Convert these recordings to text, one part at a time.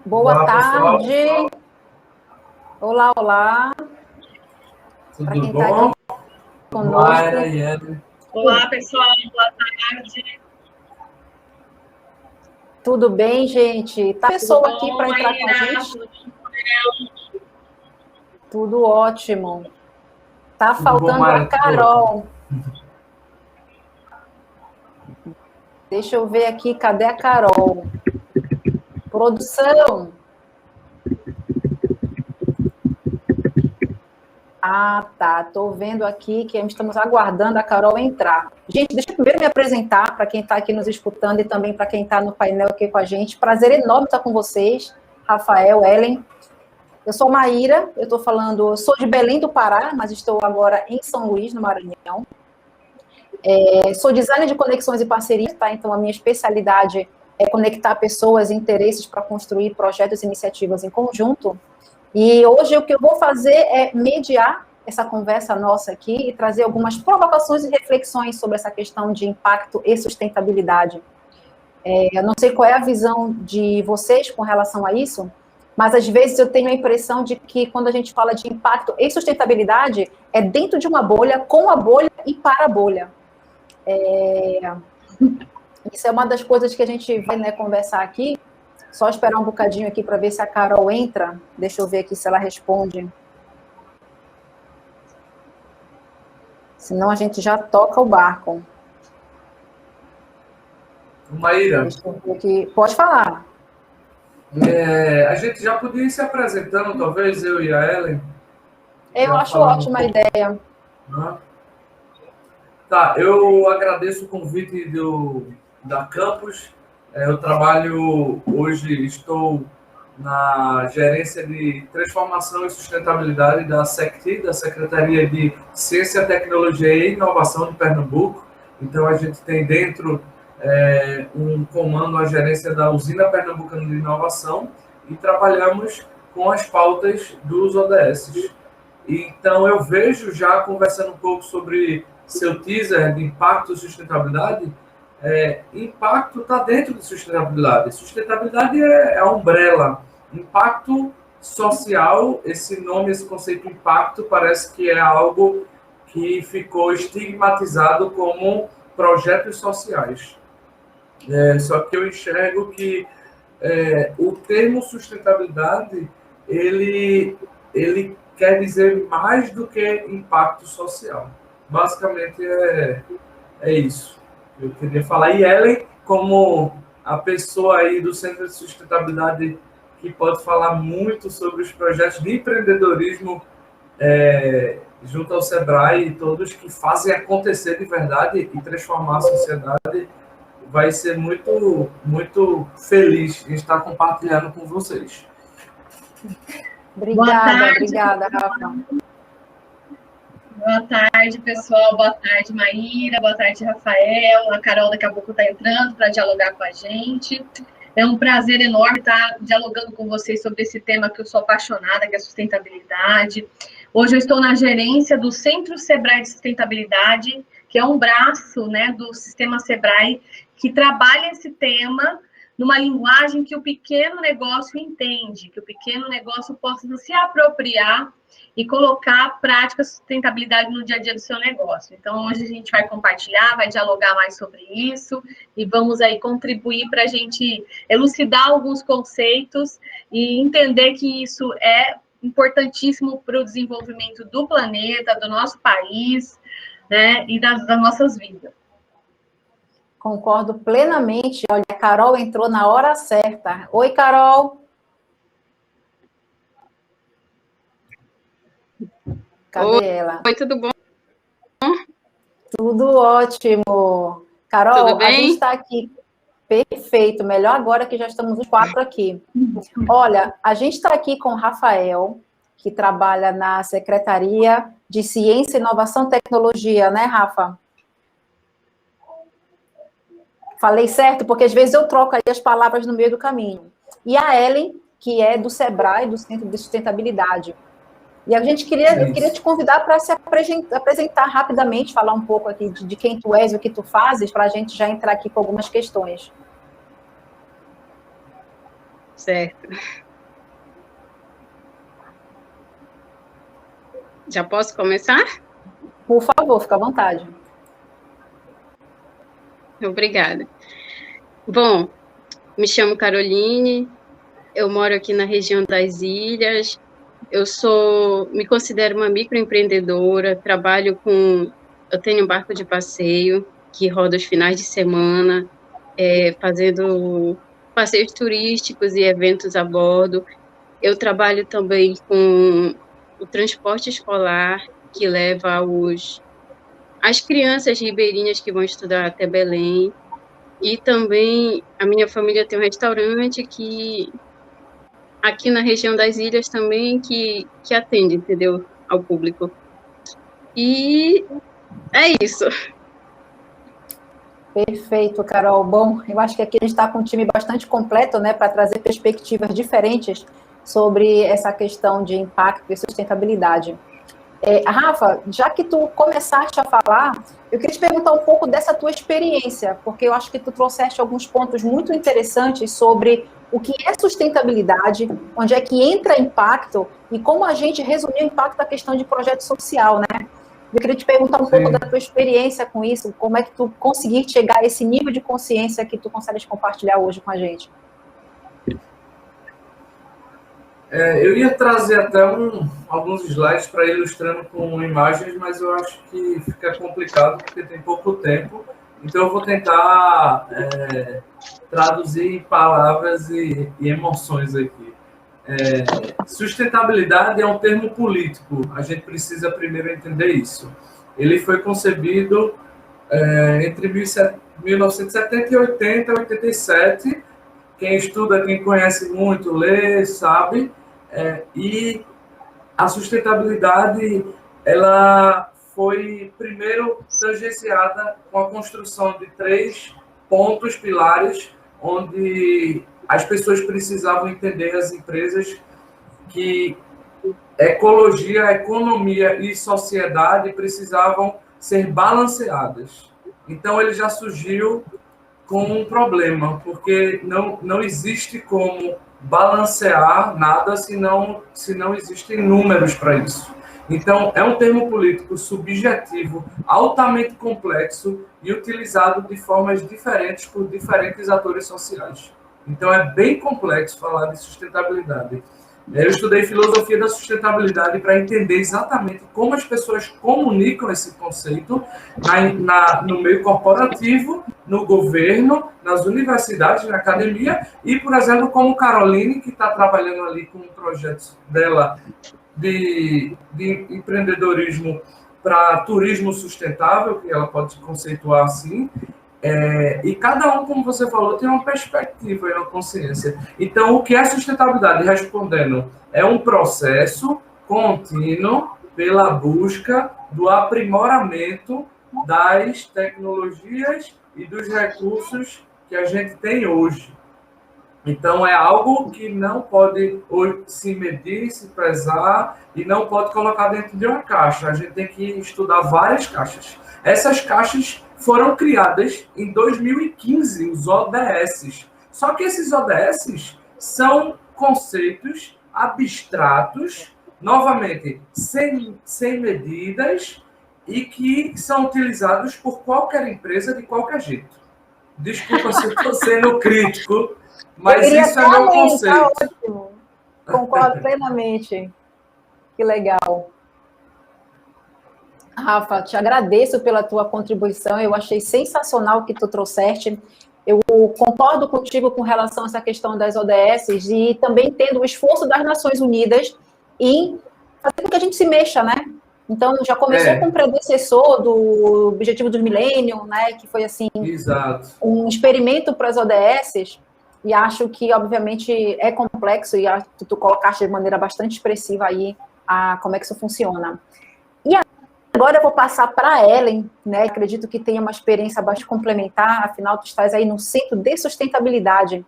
Boa Olá, pessoal. tarde. Olá, olá. Para Tudo quem está aqui bom? conosco. Mayra e Ellen. Olá, pessoal. Boa tarde. Tudo bem, gente? Tá pessoa aqui para entrar com a Maíra? gente? Tudo bom? Tudo ótimo. Tá Tudo bom, faltando a Mayra? Tudo ótimo. Carol. Deixa eu ver aqui, cadê a Carol? Produção. Ah, tá. Tô vendo aqui que estamos aguardando a Carol entrar. Gente, deixa eu primeiro me apresentar para quem está aqui nos escutando e também para quem está no painel aqui com a gente. Prazer enorme estar com vocês, Rafael, Ellen. Eu sou Maíra, eu estou falando, eu sou de Belém do Pará, mas estou agora em São Luís, no Maranhão. Sou designer de conexões e parcerias, tá? Então a minha especialidade é conectar pessoas e interesses para construir projetos e iniciativas em conjunto. E hoje o que eu vou fazer é mediar essa conversa nossa aqui e trazer algumas provocações e reflexões sobre essa questão de impacto e sustentabilidade. Eu não sei qual é a visão de vocês com relação a isso, mas às vezes eu tenho a impressão de que quando a gente fala de impacto e sustentabilidade, é dentro de uma bolha, com a bolha e para a bolha. Isso é uma das coisas que a gente vai, né, conversar aqui. Só esperar um bocadinho aqui para ver se a Carol entra. Deixa eu ver aqui se ela responde. Senão a gente já toca o barco. Maíra, Deixa eu ver aqui. Pode falar. a gente já podia ir se apresentando, talvez, eu e a Ellen. Eu acho ótima a ideia. Né? Tá, eu agradeço o convite da Campus. Eu trabalho hoje, estou na gerência de transformação e sustentabilidade da SECTI, da Secretaria de Ciência, Tecnologia e Inovação de Pernambuco. Então, a gente tem dentro um comando, a gerência da Usina Pernambucana de Inovação, e trabalhamos com as pautas dos ODS. Então, eu vejo, já conversando um pouco sobre seu teaser de impacto e sustentabilidade, impacto está dentro de sustentabilidade. Sustentabilidade é a umbrella. Impacto social, esse nome, esse conceito de impacto, parece que é algo que ficou estigmatizado como projetos sociais. Só que eu enxergo que o termo sustentabilidade, ele quer dizer mais do que impacto social. Basicamente é isso. Eu queria falar. E Ellen, como a pessoa aí do Centro de Sustentabilidade que pode falar muito sobre os projetos de empreendedorismo junto ao Sebrae e todos que fazem acontecer de verdade e transformar a sociedade, vai ser muito, muito feliz em estar compartilhando com vocês. Obrigada, Rafa. Boa tarde, pessoal. Boa tarde, Maíra. Boa tarde, Rafael. A Carol daqui a pouco está entrando para dialogar com a gente. É um prazer enorme estar dialogando com vocês sobre esse tema que eu sou apaixonada, que é a sustentabilidade. Hoje eu estou na gerência do Centro Sebrae de Sustentabilidade, que é um braço, né, do sistema Sebrae, que trabalha esse tema numa linguagem que o pequeno negócio entende, que o pequeno negócio possa se apropriar e colocar prática sustentabilidade no dia a dia do seu negócio. Então, hoje a gente vai compartilhar, vai dialogar mais sobre isso e vamos aí contribuir para a gente elucidar alguns conceitos e entender que isso é importantíssimo para o desenvolvimento do planeta, do nosso país, né, e das nossas vidas. Concordo plenamente. Olha, a Carol entrou na hora certa. Oi, Carol. Cadê ela? Oi, tudo bom? Tudo ótimo. Carol, tudo bem? A gente está aqui. Perfeito. Melhor agora que já estamos os 4 aqui. Olha, a gente está aqui com o Rafael, que trabalha na Secretaria de Ciência, Inovação e Tecnologia, né, Rafa? Falei certo? Porque às vezes eu troco aí as palavras no meio do caminho. E a Ellen, que é do Sebrae, do Centro de Sustentabilidade. E a gente queria te convidar para se apresentar rapidamente, falar um pouco aqui de quem tu és e o que tu fazes, para a gente já entrar aqui com algumas questões. Certo. Já posso começar? Por favor, fica à vontade. Obrigada. Bom, me chamo Caroline, eu moro aqui na região das Ilhas, me considero uma microempreendedora, eu tenho um barco de passeio que roda os finais de semana, fazendo passeios turísticos e eventos a bordo. Eu trabalho também com o transporte escolar, que leva as crianças ribeirinhas que vão estudar até Belém. E também a minha família tem um restaurante aqui na região das Ilhas também, que atende, entendeu, ao público. E é isso. Perfeito, Carol. Bom, eu acho que aqui a gente está com um time bastante completo, né, para trazer perspectivas diferentes sobre essa questão de impacto e sustentabilidade. Rafa, já que tu começaste a falar, eu queria te perguntar um pouco dessa tua experiência, porque eu acho que tu trouxeste alguns pontos muito interessantes sobre o que é sustentabilidade, onde é que entra impacto e como a gente resumiu o impacto da questão de projeto social, né? Eu queria te perguntar um pouco da tua experiência com isso, como é que tu conseguiste chegar a esse nível de consciência que tu consegues compartilhar hoje com a gente. Eu ia trazer até alguns slides para ilustrando com imagens, mas eu acho que fica complicado porque tem pouco tempo. Então eu vou tentar traduzir em palavras e emoções aqui. Sustentabilidade é um termo político. A gente precisa primeiro entender isso. Ele foi concebido entre 1970 e 80, 87. Quem estuda, quem conhece muito, lê, sabe. E a sustentabilidade, ela foi primeiro tangenciada com a construção de 3 pontos pilares, onde as pessoas precisavam entender, as empresas, que ecologia, economia e sociedade precisavam ser balanceadas. Então, ele já surgiu com um problema, porque não existe como balancear nada se não existem números para isso. Então, é um termo político subjetivo, altamente complexo e utilizado de formas diferentes por diferentes atores sociais. Então, é bem complexo falar de sustentabilidade. Eu estudei filosofia da sustentabilidade para entender exatamente como as pessoas comunicam esse conceito no meio corporativo, no governo, nas universidades, na academia, e, por exemplo, como Caroline, que está trabalhando ali com um projeto dela de empreendedorismo para turismo sustentável, que ela pode conceituar assim. E cada um, como você falou, tem uma perspectiva e uma consciência. Então, o que é sustentabilidade? Respondendo, é um processo contínuo pela busca do aprimoramento das tecnologias e dos recursos que a gente tem hoje. Então, é algo que não pode se medir, se pesar e não pode colocar dentro de uma caixa. A gente tem que estudar várias caixas. Essas caixas foram criadas em 2015, os ODS. Só que esses ODS são conceitos abstratos, novamente, sem medidas, e que são utilizados por qualquer empresa de qualquer jeito. Desculpa se eu estou sendo crítico, mas isso é meu conceito. Tá ótimo. Concordo plenamente. Que legal. Rafa, te agradeço pela tua contribuição, eu achei sensacional o que tu trouxeste. Eu concordo contigo com relação a essa questão das ODS e também tendo o esforço das Nações Unidas em fazer com que a gente se mexa, né? Então, já começou com o predecessor do Objetivo dos Milênios, né? Que foi, assim, Exato. Um experimento para as ODS, e acho que, obviamente, é complexo, e acho que tu colocaste de maneira bastante expressiva aí como é que isso funciona. E agora eu vou passar para a Ellen, né? Acredito que tenha uma experiência bastante complementar, afinal, tu estás aí no Centro de Sustentabilidade.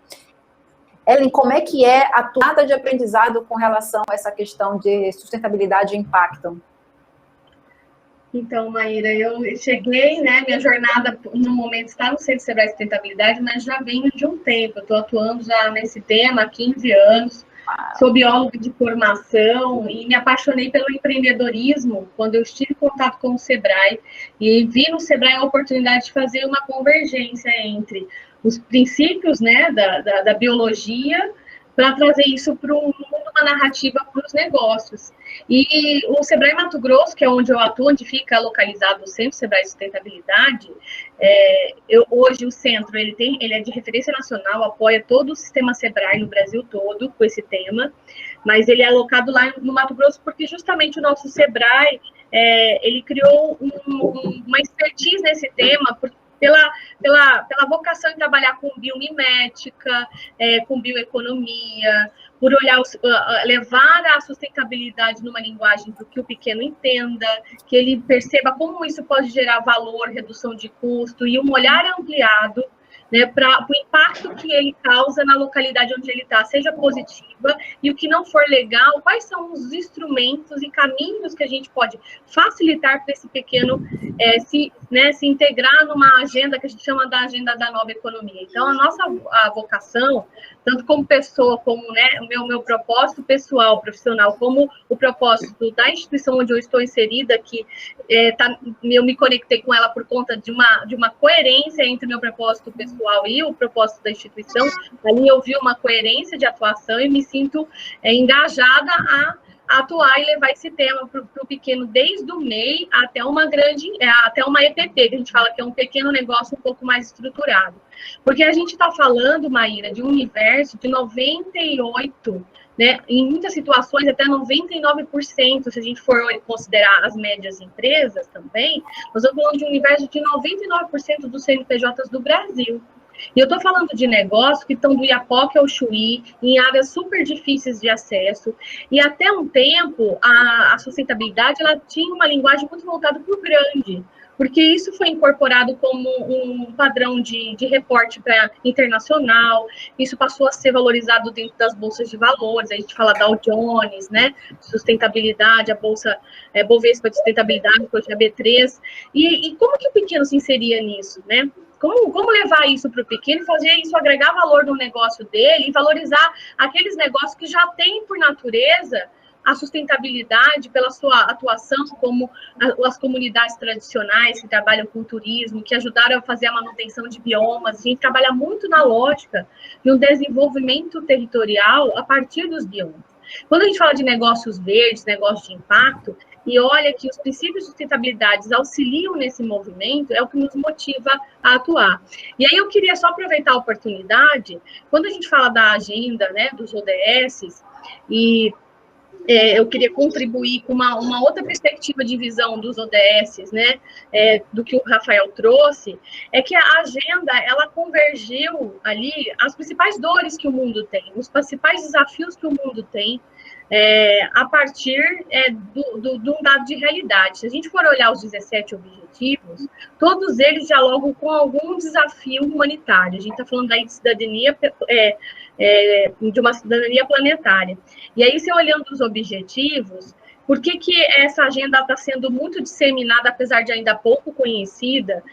Ellen, como é que é a tua área de aprendizado com relação a essa questão de sustentabilidade e impacto? Então, Maíra, eu cheguei, né, minha jornada no momento está no Centro Sebrae Sustentabilidade, mas já venho de um tempo, eu estou atuando já nesse tema há 15 anos, sou bióloga de formação e me apaixonei pelo empreendedorismo quando eu estive em contato com o Sebrae e vi no Sebrae a oportunidade de fazer uma convergência entre os princípios, né, da biologia para trazer isso para um mundo, uma narrativa para os negócios. E o Sebrae Mato Grosso, que é onde eu atuo, onde fica localizado o Centro Sebrae Sustentabilidade, hoje o centro ele é de referência nacional, apoia todo o sistema Sebrae no Brasil todo com esse tema, mas ele é alocado lá no Mato Grosso porque justamente o nosso Sebrae ele criou uma expertise nesse tema, pela vocação em trabalhar com biomimética, com bioeconomia, por levar a sustentabilidade numa linguagem para que o pequeno entenda, que ele perceba como isso pode gerar valor, redução de custo e um olhar ampliado, né, para o impacto que ele causa na localidade onde ele está, seja positiva, e o que não for legal, quais são os instrumentos e caminhos que a gente pode facilitar para esse pequeno se integrar numa agenda que a gente chama da agenda da nova economia. Então, a vocação, tanto como pessoa, como, né, o meu propósito pessoal, profissional, como o propósito da instituição onde eu estou inserida, que eu me conectei com ela por conta de uma coerência entre o meu propósito pessoal e o propósito da instituição. Ali eu vi uma coerência de atuação e me sinto engajada a atuar e levar esse tema para o pequeno, desde o MEI até até uma EPP, que a gente fala que é um pequeno negócio um pouco mais estruturado. Porque a gente está falando, Maíra, de um universo de 98%, né, em muitas situações até 99%, se a gente for considerar as médias empresas também, nós estamos falando de um universo de 99% dos CNPJs do Brasil. E eu estou falando de negócios que estão do Iapoque ao Chuí, em áreas super difíceis de acesso, e até um tempo a sustentabilidade ela tinha uma linguagem muito voltada para o grande, porque isso foi incorporado como um padrão de reporte para internacional, isso passou a ser valorizado dentro das bolsas de valores, a gente fala da Dow Jones, né, sustentabilidade, a bolsa Bovespa de sustentabilidade, hoje é B3, e como que o pequeno se inseria nisso, né? Como levar isso para o pequeno e fazer isso agregar valor no negócio dele e valorizar aqueles negócios que já têm por natureza a sustentabilidade pela sua atuação, como as comunidades tradicionais que trabalham com turismo, que ajudaram a fazer a manutenção de biomas. A gente trabalha muito na lógica de um desenvolvimento territorial a partir dos biomas. Quando a gente fala de negócios verdes, negócios de impacto, e olha que os princípios de sustentabilidade auxiliam nesse movimento, é o que nos motiva a atuar. E aí eu queria só aproveitar a oportunidade, quando a gente fala da agenda, né, dos ODS, e eu queria contribuir com uma outra perspectiva de visão dos ODS, né, do que o Rafael trouxe, é que a agenda, ela convergiu ali as principais dores que o mundo tem, os principais desafios que o mundo tem, a partir de um dado de realidade. Se a gente for olhar os 17 objetivos, todos eles dialogam com algum desafio humanitário. A gente está falando daí de cidadania, de uma cidadania planetária. E aí, se olhando os objetivos, por que essa agenda está sendo muito disseminada, apesar de ainda pouco conhecida,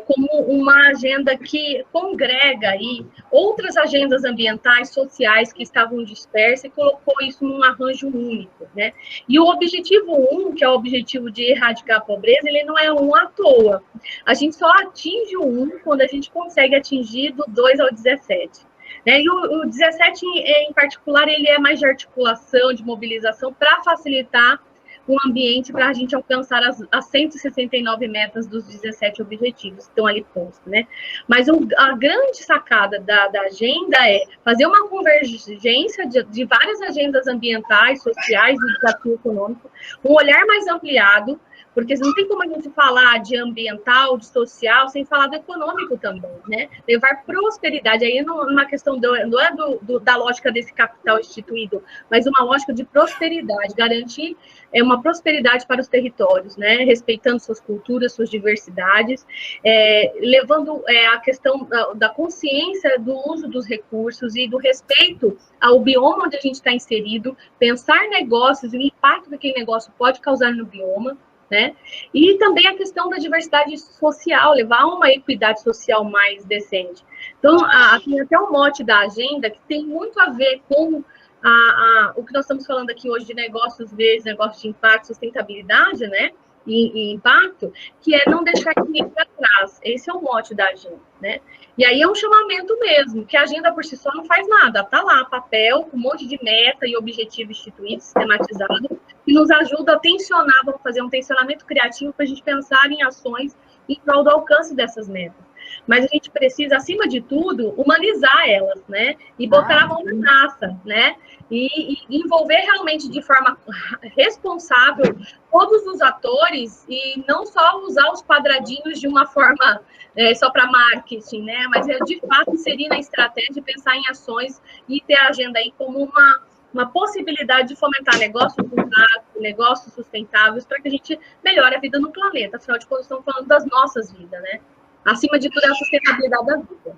como uma agenda que congrega aí outras agendas ambientais, sociais que estavam dispersas e colocou isso num arranjo único, né? E o objetivo 1, que é o objetivo de erradicar a pobreza, ele não é um à toa. A gente só atinge o 1 quando a gente consegue atingir do 2 ao 17. E o 17, em particular, ele é mais de articulação, de mobilização, para facilitar um ambiente para a gente alcançar as 169 metas dos 17 objetivos que estão ali postos, né? Mas a grande sacada da agenda é fazer uma convergência de várias agendas ambientais, sociais e desafio econômico, um olhar mais ampliado, porque não tem como a gente falar de ambiental, de social, sem falar do econômico também, né? Levar prosperidade, aí não é uma questão, não é da lógica desse capital instituído, mas uma lógica de prosperidade, garantir uma prosperidade para os territórios, né? Respeitando suas culturas, suas diversidades, levando a questão da consciência do uso dos recursos e do respeito ao bioma onde a gente está inserido, pensar negócios e o impacto que aquele negócio pode causar no bioma. né? E também a questão da diversidade social, levar a uma equidade social mais decente. Então, tem até um mote da agenda que tem muito a ver com o que nós estamos falando aqui hoje de negócios verdes, negócios de impacto, sustentabilidade, né? E impacto, que é não deixar ninguém para trás. Esse é o mote da agenda, né? E aí é um chamamento mesmo, que a agenda por si só não faz nada. Tá lá, papel, com um monte de meta e objetivo instituído, sistematizado, que nos ajuda a tensionar, vamos fazer um tensionamento criativo para a gente pensar em ações em prol do alcance dessas metas. Mas a gente precisa, acima de tudo, humanizar elas, né? E botar a mão na massa, né? E envolver realmente de forma responsável todos os atores e não só usar os quadradinhos de uma forma só para marketing, né? Mas de fato inserir na estratégia, pensar em ações e ter a agenda aí como uma possibilidade de fomentar negócios de impacto, negócios sustentáveis, para que a gente melhore a vida no planeta. Afinal de contas, estamos falando das nossas vidas, né? Acima de tudo, é a sustentabilidade da vida.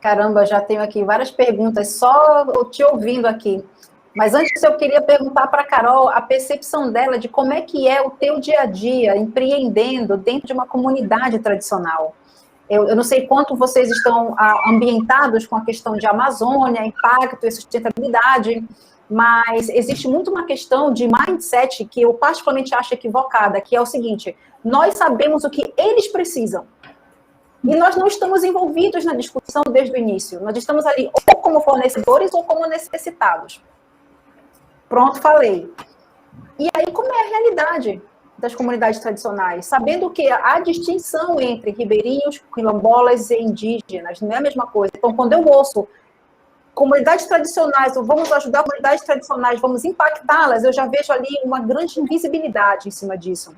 Caramba, já tenho aqui várias perguntas, só te ouvindo aqui. Mas antes eu queria perguntar para a Carol a percepção dela de como é que é o teu dia a dia empreendendo dentro de uma comunidade tradicional. Eu não sei quanto vocês estão ambientados com a questão de Amazônia, impacto e sustentabilidade, mas existe muito uma questão de mindset que eu particularmente acho equivocada, que é o seguinte: nós sabemos o que eles precisam. E nós não estamos envolvidos na discussão desde o início. Nós estamos ali ou como fornecedores ou como necessitados. Pronto, falei. E aí, como é a realidade das comunidades tradicionais? Sabendo que há distinção entre ribeirinhos, quilombolas e indígenas, não é a mesma coisa. Então, quando eu ouço comunidades tradicionais, ou vamos ajudar comunidades tradicionais, vamos impactá-las, eu já vejo ali uma grande invisibilidade em cima disso.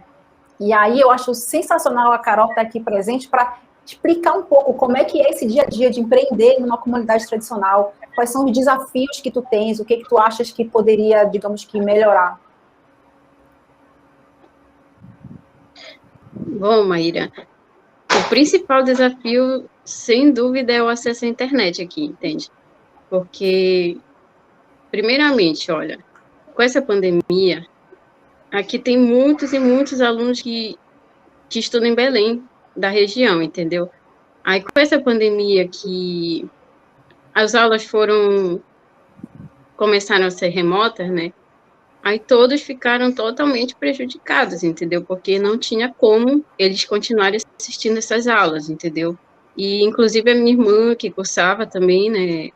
E aí eu acho sensacional a Carol estar aqui presente para explicar um pouco como é que é esse dia a dia de empreender numa comunidade tradicional, quais são os desafios que tu tens, o que tu achas que poderia, digamos que, melhorar. Bom, Maíra, o principal desafio, sem dúvida, é o acesso à internet aqui, entende? Porque, primeiramente, olha, com essa pandemia, aqui tem muitos e muitos alunos que estudam em Belém, da região, entendeu? Aí, com essa pandemia que as aulas começaram a ser remotas, né? Aí todos ficaram totalmente prejudicados, entendeu? Porque não tinha como eles continuarem assistindo essas aulas, entendeu? E, inclusive, a minha irmã, que cursava também, né?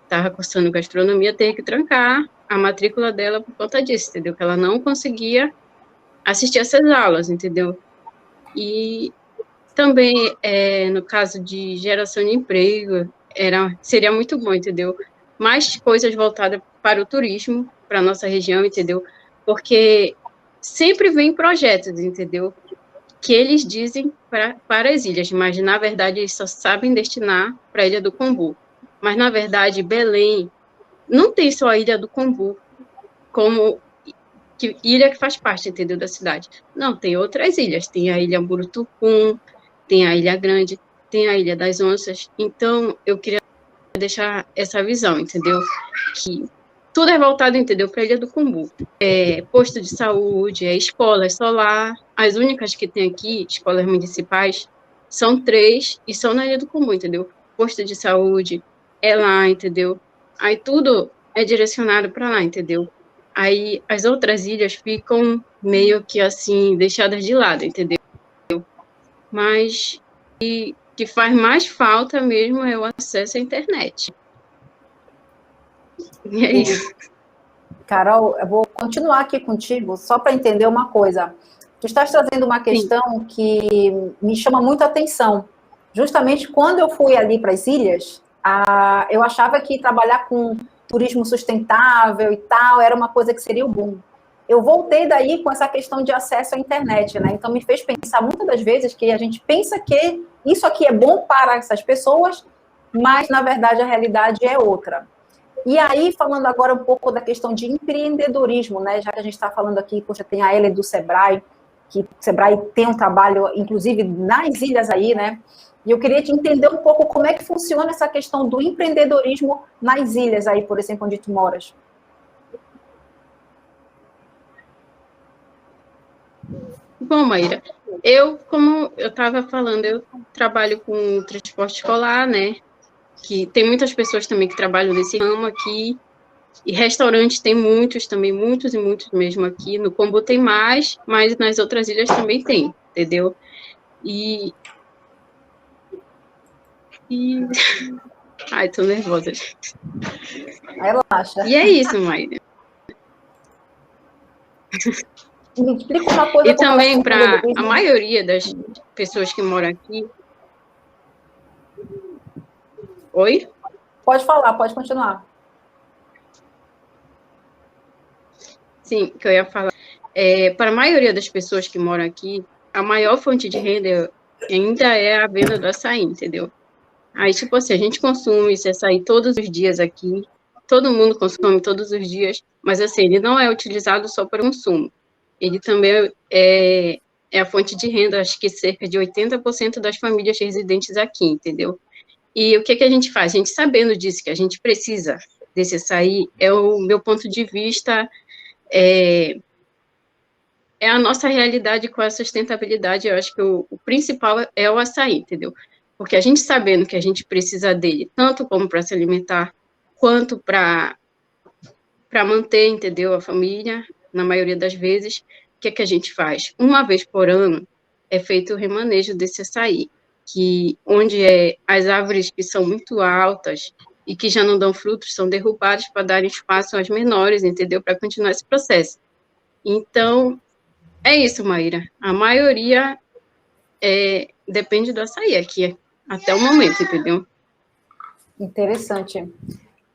Estava cursando gastronomia, teve que trancar a matrícula dela por conta disso, entendeu? Que ela não conseguia assistir essas aulas, entendeu? E também, no caso de geração de emprego, seria muito bom, entendeu? Mais coisas voltadas para o turismo, para a nossa região, entendeu? Porque sempre vem projetos, entendeu? Que eles dizem para as ilhas, mas, na verdade, eles só sabem destinar para a Ilha do Combu. Mas, na verdade, Belém não tem só a Ilha do Combu como ilha que faz parte, entendeu, da cidade. Não, tem outras ilhas. Tem a Ilha Murutucum, tem a Ilha Grande, tem a Ilha das Onças. Então, eu queria deixar essa visão, entendeu? Que tudo é voltado, entendeu, para a Ilha do Combu. Posto de saúde, escola solar. As únicas que tem aqui, escolas municipais, são 3 e são na Ilha do Combu, entendeu? Posto de saúde é lá, entendeu? Aí tudo é direcionado para lá, entendeu? Aí as outras ilhas ficam meio que assim, deixadas de lado, entendeu? Mas que faz mais falta mesmo é o acesso à internet. E é isso. Carol, eu vou continuar aqui contigo, só para entender uma coisa. Tu estás trazendo uma questão Sim. que me chama muito a atenção. Justamente quando eu fui ali para as ilhas, eu achava que trabalhar com turismo sustentável e tal era uma coisa que seria o boom. Eu voltei daí com essa questão de acesso à internet, né? Então me fez pensar muitas das vezes que a gente pensa que isso aqui é bom para essas pessoas, mas na verdade a realidade é outra. E aí, falando agora um pouco da questão de empreendedorismo, né? Já que a gente está falando aqui, poxa, tem a Ellen do Sebrae, que o Sebrae tem um trabalho, inclusive, nas ilhas aí, né? E eu queria te entender um pouco como é que funciona essa questão do empreendedorismo nas ilhas aí, por exemplo, onde tu moras. Bom, Maíra, como eu estava falando, eu trabalho com transporte escolar, né? Que tem muitas pessoas também que trabalham nesse ramo aqui, e restaurantes tem muitos também, muitos e muitos mesmo aqui. No Combu tem mais, mas nas outras ilhas também tem, entendeu? E... Ai, tô nervosa. Relaxa. E é isso, Maíra. Me explica uma coisa. E também para a maioria das pessoas que moram aqui... Oi? Pode falar, pode continuar. Sim, que eu ia falar. Para a maioria das pessoas que moram aqui, a maior fonte de renda ainda é a venda do açaí, entendeu? Aí, tipo assim, a gente consome esse açaí todos os dias aqui, todo mundo consome todos os dias, mas assim, ele não é utilizado só para consumo. Ele também é a fonte de renda, acho que cerca de 80% das famílias residentes aqui, entendeu? E o que a gente faz? A gente sabendo disso, que a gente precisa desse açaí, o meu ponto de vista, é a nossa realidade com a sustentabilidade. Eu acho que o principal é o açaí, entendeu? Porque a gente sabendo que a gente precisa dele, tanto como para se alimentar, quanto para manter, entendeu, a família, na maioria das vezes, o que a gente faz? Uma vez por ano é feito o remanejo desse açaí, onde as árvores que são muito altas e que já não dão frutos são derrubadas para dar espaço às menores, entendeu? Para continuar esse processo. Então, é isso, Maíra. A maioria depende do açaí aqui, até o momento, entendeu? Interessante.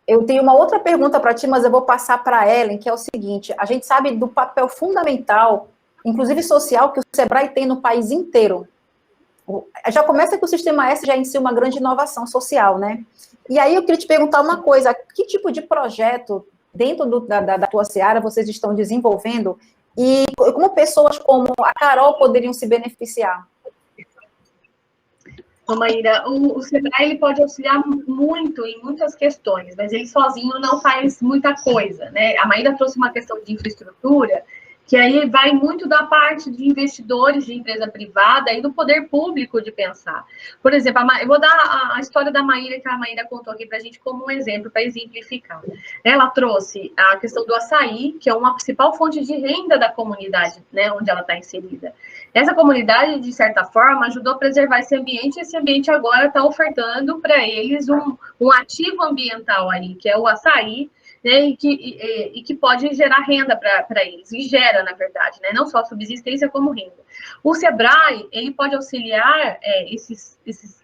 Eu tenho uma outra pergunta para ti, mas eu vou passar para a Ellen, que é o seguinte: a gente sabe do papel fundamental, inclusive social, que o Sebrae tem no país inteiro. Já começa que o Sistema S já em si é uma grande inovação social, né? E aí eu queria te perguntar uma coisa: que tipo de projeto dentro da tua seara vocês estão desenvolvendo e como pessoas como a Carol poderiam se beneficiar? Maíra, o Sebrae ele pode auxiliar muito em muitas questões, mas ele sozinho não faz muita coisa, né? A Maíra trouxe uma questão de infraestrutura, que aí vai muito da parte de investidores de empresa privada e do poder público de pensar. Por exemplo, eu vou dar a história da Maíra, que a Maíra contou aqui para a gente como um exemplo, para exemplificar. Ela trouxe a questão do açaí, que é uma principal fonte de renda da comunidade, né, onde ela está inserida. Essa comunidade, de certa forma, ajudou a preservar esse ambiente, e esse ambiente agora está ofertando para eles um ativo ambiental aí, que é o açaí, né, e que pode gerar renda para eles, e gera, na verdade, né, não só subsistência como renda. O Sebrae, ele pode auxiliar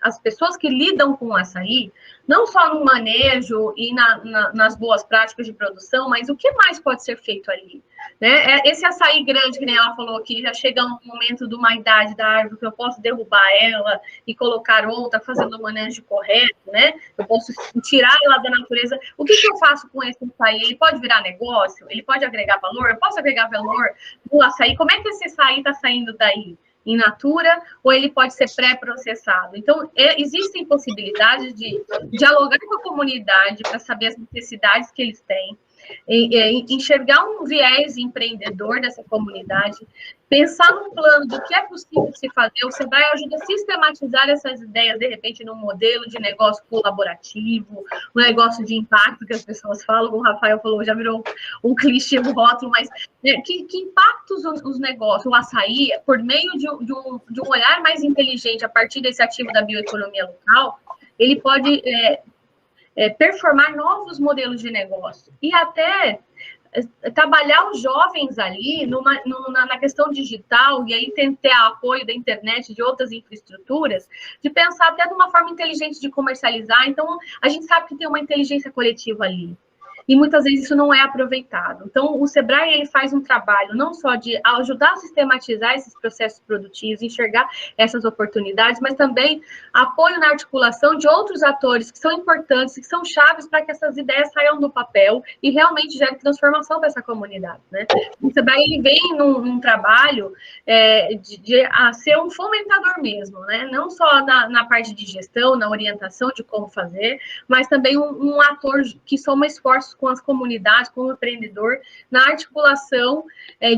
as pessoas que lidam com o açaí, não só no manejo e nas boas práticas de produção, mas o que mais pode ser feito ali? Né? Esse açaí grande, que nem ela falou aqui, já chega um momento de uma idade da árvore que eu posso derrubar ela e colocar outra, fazendo o manejo correto, né? Eu posso tirar ela da natureza. O que eu faço com esse açaí? Ele pode virar negócio? Ele pode agregar valor? Eu posso agregar valor no açaí? Como é que esse açaí está saindo daí? In natura, ou ele pode ser pré-processado. Então, existem possibilidades de dialogar com a comunidade para saber as necessidades que eles têm, enxergar um viés empreendedor dessa comunidade, pensar num plano do que é possível se fazer. O Sebrae ajuda a sistematizar essas ideias, de repente, num modelo de negócio colaborativo, um negócio de impacto, que as pessoas falam, o Rafael falou, já virou um clichê, um rótulo, mas que impactos os negócios, o açaí, por meio de um olhar mais inteligente, a partir desse ativo da bioeconomia local, ele pode performar novos modelos de negócio e até trabalhar os jovens ali na questão digital, e aí ter apoio da internet, de outras infraestruturas, de pensar até de uma forma inteligente de comercializar. Então, a gente sabe que tem uma inteligência coletiva ali. E muitas vezes isso não é aproveitado. Então, o Sebrae ele faz um trabalho não só de ajudar a sistematizar esses processos produtivos, enxergar essas oportunidades, mas também apoio na articulação de outros atores que são importantes, que são chaves para que essas ideias saiam do papel e realmente gerem transformação para essa comunidade, né? O Sebrae ele vem num trabalho de ser um fomentador mesmo, né? Não só na parte de gestão, na orientação de como fazer, mas também um ator que soma esforços com as comunidades, com o empreendedor, na articulação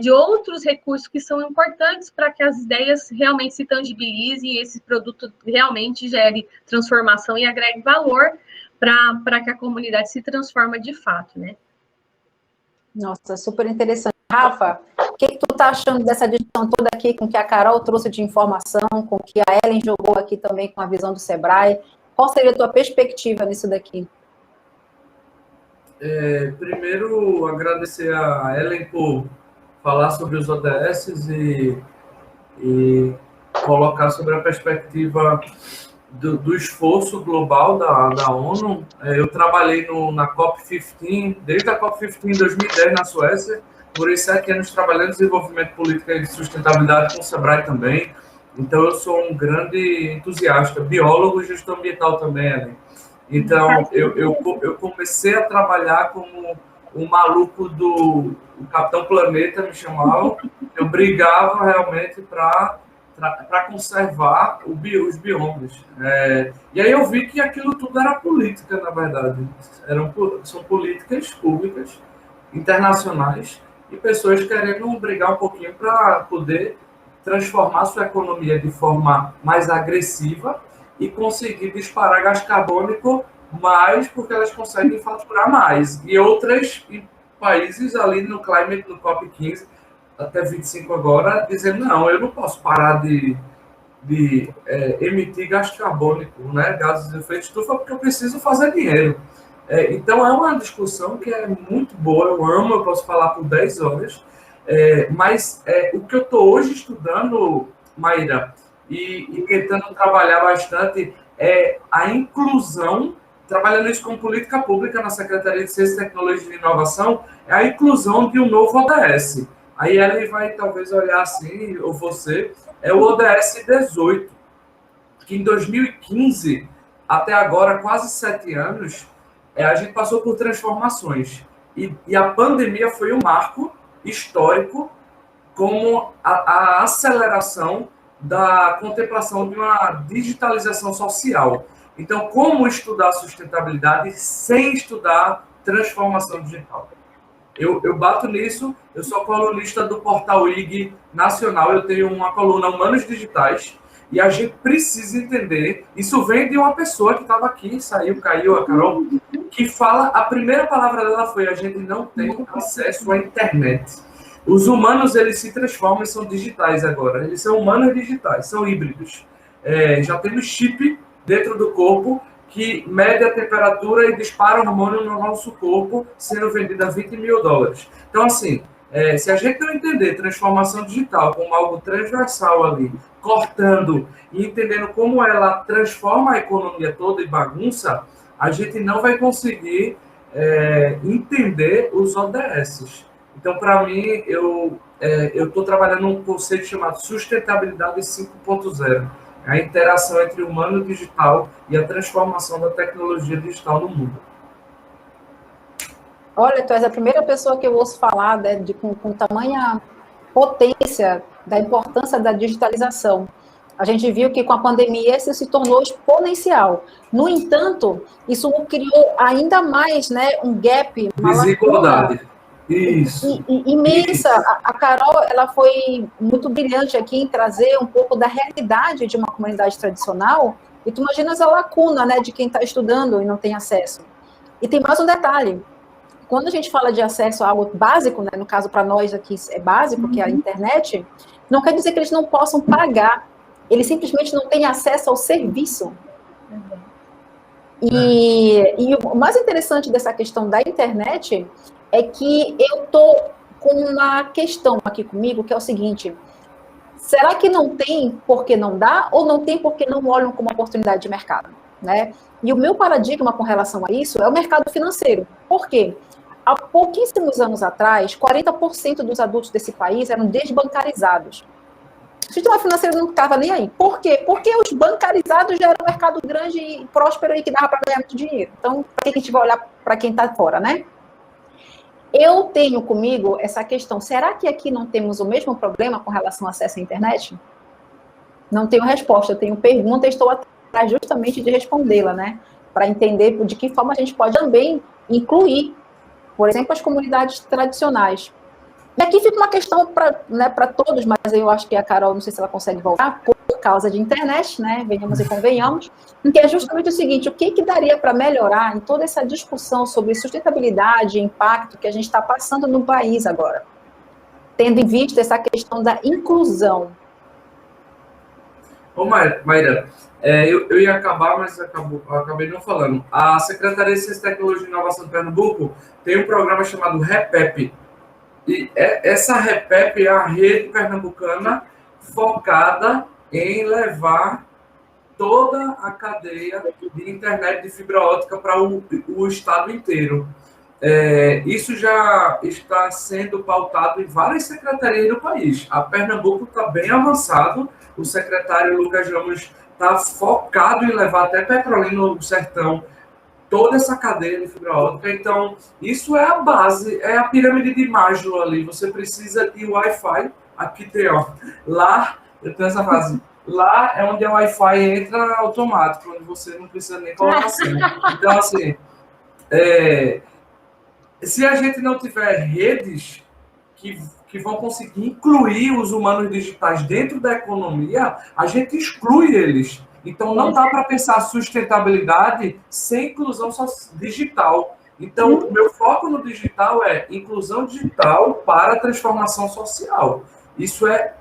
de outros recursos que são importantes para que as ideias realmente se tangibilizem e esse produto realmente gere transformação e agregue valor para que a comunidade se transforme de fato, né? Nossa, super interessante. Rafa, o que tu tá achando dessa discussão toda aqui, com que a Carol trouxe de informação, com que a Ellen jogou aqui também com a visão do Sebrae? Qual seria a tua perspectiva nisso daqui? Primeiro, agradecer a Ellen por falar sobre os ODS e colocar sobre a perspectiva do esforço global da ONU. Eu trabalhei na COP15, desde a COP15 em 2010 na Suécia, por 7 anos trabalhando em desenvolvimento político e de sustentabilidade com o Sebrae também. Então, eu sou um grande entusiasta, biólogo e gestor ambiental também, Ellen. Então, eu comecei a trabalhar como um maluco do Capitão Planeta, me chamavam. Eu brigava realmente para conservar os biomas. E aí eu vi que aquilo tudo era política, na verdade. São políticas públicas, internacionais, e pessoas querendo brigar um pouquinho para poder transformar sua economia de forma mais agressiva e conseguir disparar gás carbônico mais, porque elas conseguem faturar mais. E outros países ali no Climate, no COP15, até 25 agora, dizendo, não, eu não posso parar de emitir gás carbônico, né, gases de efeito estufa, porque eu preciso fazer dinheiro. Então, é uma discussão que é muito boa, eu posso falar por 10 horas, mas o que eu estou hoje estudando, Maíra, e tentando trabalhar bastante é a inclusão, trabalhando isso com política pública na Secretaria de Ciência, Tecnologia e Inovação, é a inclusão de um novo ODS. Aí ela vai talvez olhar assim, ou você, é o ODS 18, que em 2015, até agora, quase 7 anos, a gente passou por transformações. E a pandemia foi um marco histórico como a aceleração da contemplação de uma digitalização social. Então, como estudar sustentabilidade sem estudar transformação digital? Eu bato nisso, eu sou colunista do portal IG Nacional, eu tenho uma coluna Humanos Digitais, e a gente precisa entender, isso vem de uma pessoa que estava aqui, caiu, a Carol, que fala, a primeira palavra dela foi, a gente não tem acesso à internet. Os humanos, eles se transformam e são digitais agora, eles são humanos digitais, são híbridos. Já temos chip dentro do corpo, que mede a temperatura e dispara o hormônio no nosso corpo, sendo vendido a $20 mil. Então, assim, se a gente não entender transformação digital como algo transversal ali, cortando e entendendo como ela transforma a economia toda e bagunça, a gente não vai conseguir entender os ODS. Então, para mim, eu estou trabalhando um conceito chamado sustentabilidade 5.0. A interação entre o humano e o digital e a transformação da tecnologia digital no mundo. Olha, tu és a primeira pessoa que eu ouço falar com tamanha potência da importância da digitalização. A gente viu que com a pandemia isso se tornou exponencial. No entanto, isso criou ainda mais, né, um gap, uma desigualdade. Isso. Imensa. Isso. A Carol, ela foi muito brilhante aqui em trazer um pouco da realidade de uma comunidade tradicional, e tu imaginas a lacuna, né, de quem está estudando e não tem acesso. E tem mais um detalhe, quando a gente fala de acesso a algo básico, né, no caso para nós aqui é básico, que é a internet, não quer dizer que eles não possam pagar, eles simplesmente não têm acesso ao serviço. E o mais interessante dessa questão da internet é que eu estou com uma questão aqui comigo, que é o seguinte, será que não tem porque não dá, ou não tem porque não olham como oportunidade de mercado, né? E o meu paradigma com relação a isso é o mercado financeiro. Por quê? Há pouquíssimos anos atrás, 40% dos adultos desse país eram desbancarizados. O sistema financeiro não estava nem aí. Por quê? Porque os bancarizados já eram um mercado grande e próspero e que dava para ganhar muito dinheiro. Então, para que a gente vai olhar para quem está fora, né? Eu tenho comigo essa questão, será que aqui não temos o mesmo problema com relação ao acesso à internet? Não tenho resposta, eu tenho pergunta e estou atrás justamente de respondê-la, né? Para entender de que forma a gente pode também incluir por exemplo, as comunidades tradicionais. E aqui fica uma questão para todos, mas eu acho que a Carol, não sei se ela consegue voltar, por causa de internet, né? Venhamos e convenhamos, que é justamente o seguinte: o que daria para melhorar em toda essa discussão sobre sustentabilidade e impacto que a gente está passando no país agora, tendo em vista essa questão da inclusão. Ô, Maíra, eu ia acabar, mas acabei não falando. A Secretaria de Ciência, Tecnologia e Inovação de Pernambuco tem um programa chamado REPEP. E essa REPEP é a rede pernambucana focada em levar toda a cadeia de internet de fibra ótica para o estado inteiro. Isso já está sendo pautado em várias secretarias do país. A Pernambuco está bem avançado. O secretário Lucas Ramos está focado em levar até Petrolina, o Sertão, toda essa cadeia de fibra ótica. Então, isso é a base, é a pirâmide de Maslow ali. Você precisa de Wi-Fi. Aqui tem, ó. Lá, eu tenho essa frase. Lá é onde a Wi-Fi entra automático, onde você não precisa nem colocar senha. Então, assim, se a gente não tiver redes que vão conseguir incluir os humanos digitais dentro da economia, a gente exclui eles. Então, não dá para pensar sustentabilidade sem inclusão digital. Então, o meu foco no digital é inclusão digital para transformação social. Isso é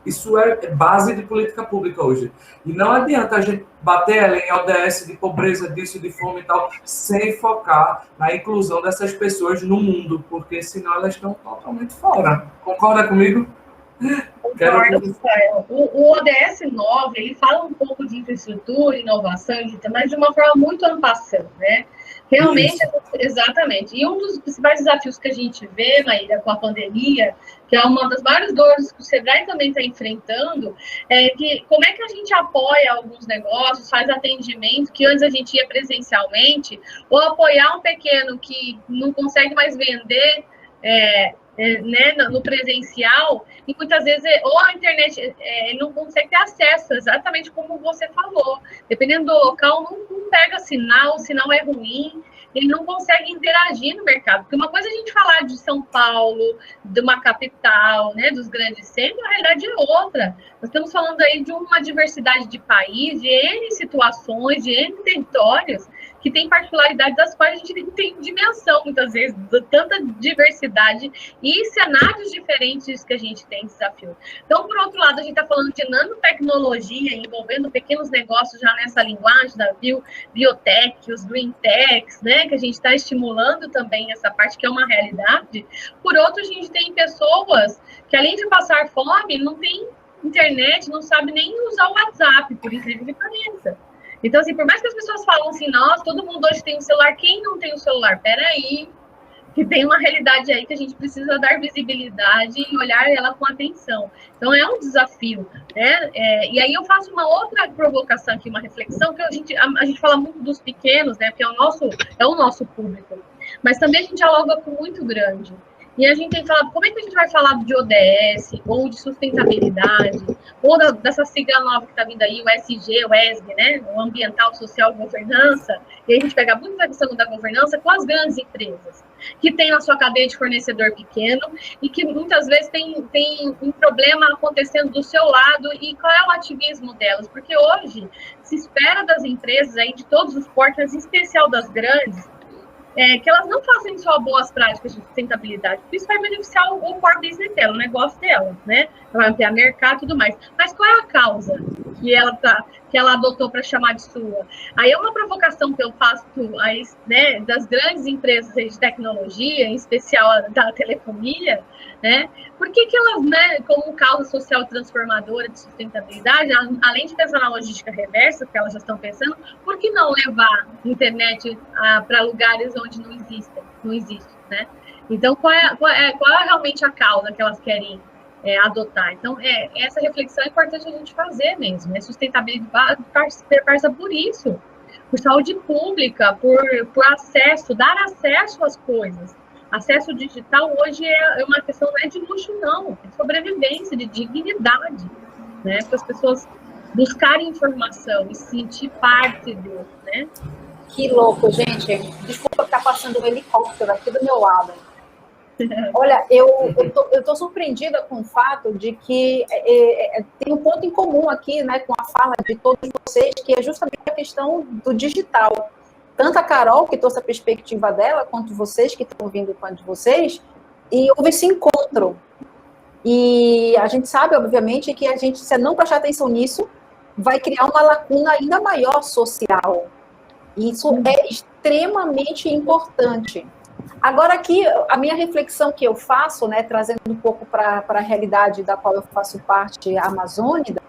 base de política pública hoje. E não adianta a gente bater ela em ODS de pobreza, disso, de fome e tal, sem focar na inclusão dessas pessoas no mundo, porque senão elas estão totalmente fora. Concorda comigo? O ODS 9, ele fala um pouco de infraestrutura, inovação, mas de uma forma muito ampassando, né? Realmente, exatamente. E um dos principais desafios que a gente vê, Maíra, com a pandemia, que é uma das maiores dores que o Sebrae também está enfrentando, é que como é que a gente apoia alguns negócios, faz atendimento, que antes a gente ia presencialmente, ou apoiar um pequeno que não consegue mais vender, né, no presencial, e muitas vezes ou a internet ele não consegue ter acesso, exatamente como você falou, dependendo do local, não pega sinal, o sinal é ruim, ele não consegue interagir no mercado, porque uma coisa é a gente falar de São Paulo, de uma capital, né, dos grandes centros, a realidade é outra. Nós estamos falando aí de uma diversidade de país, de N situações, de N territórios, que tem particularidades das quais a gente não tem dimensão, muitas vezes, de tanta diversidade e cenários diferentes que a gente tem desafio. Então, por outro lado, a gente está falando de nanotecnologia, envolvendo pequenos negócios já nessa linguagem da biotech, os green techs, né, que a gente está estimulando também essa parte, que é uma realidade. Por outro, a gente tem pessoas que, além de passar fome, não tem internet, não sabe nem usar o WhatsApp, por incrível que pareça. Então, assim, por mais que as pessoas falam assim, nossa, todo mundo hoje tem um celular, quem não tem um celular? Peraí, que tem uma realidade aí que a gente precisa dar visibilidade e olhar ela com atenção. Então, é um desafio, né? E aí eu faço uma outra provocação aqui, uma reflexão, que a gente fala muito dos pequenos, né? Porque é o nosso público. Mas também a gente dialoga com muito grande. E a gente tem falado, como é que a gente vai falar de ODS, ou de sustentabilidade, ou dessa sigla nova que está vindo aí, o SG, o ESG, né? O Ambiental, Social e Governança. E a gente pega muito a questão da governança com as grandes empresas, que tem na sua cadeia de fornecedor pequeno e que muitas vezes tem um problema acontecendo do seu lado. E qual é o ativismo delas? Porque hoje se espera das empresas aí de todos os portos, em especial das grandes, que elas não façam só boas práticas de sustentabilidade, porque isso vai beneficiar o core business dela, o negócio dela, né? Ela vai ampliar mercado e tudo mais. Mas qual é a causa que ela adotou para chamar de sua? Aí é uma provocação que eu faço aí, né, das grandes empresas de tecnologia, em especial da telefonia, né? Por que elas, né, como causa social transformadora de sustentabilidade, além de pensar na logística reversa, que elas já estão pensando, por que não levar internet para lugares onde não existe, né? Então, qual é realmente a causa que elas querem adotar? Então, essa reflexão é importante a gente fazer mesmo, né? Sustentabilidade passa por isso, por saúde pública, por acesso, dar acesso às coisas. Acesso digital hoje é uma questão não é de luxo, não, é de sobrevivência, de dignidade, né? Para as pessoas buscarem informação e sentir parte disso, né? Que louco, gente. Desculpa estar passando um helicóptero aqui do meu lado. Olha, eu tô surpreendida com o fato de que tem um ponto em comum aqui, né, com a fala de todos vocês, que é justamente a questão do digital. Tanto a Carol, que trouxe a perspectiva dela, quanto vocês que estão ouvindo quanto vocês, e houve esse encontro. E a gente sabe, obviamente, que a gente, se não prestar atenção nisso, vai criar uma lacuna ainda maior social. Isso é extremamente importante. Agora aqui, a minha reflexão que eu faço, né, trazendo um pouco para a realidade da qual eu faço parte, a amazônica,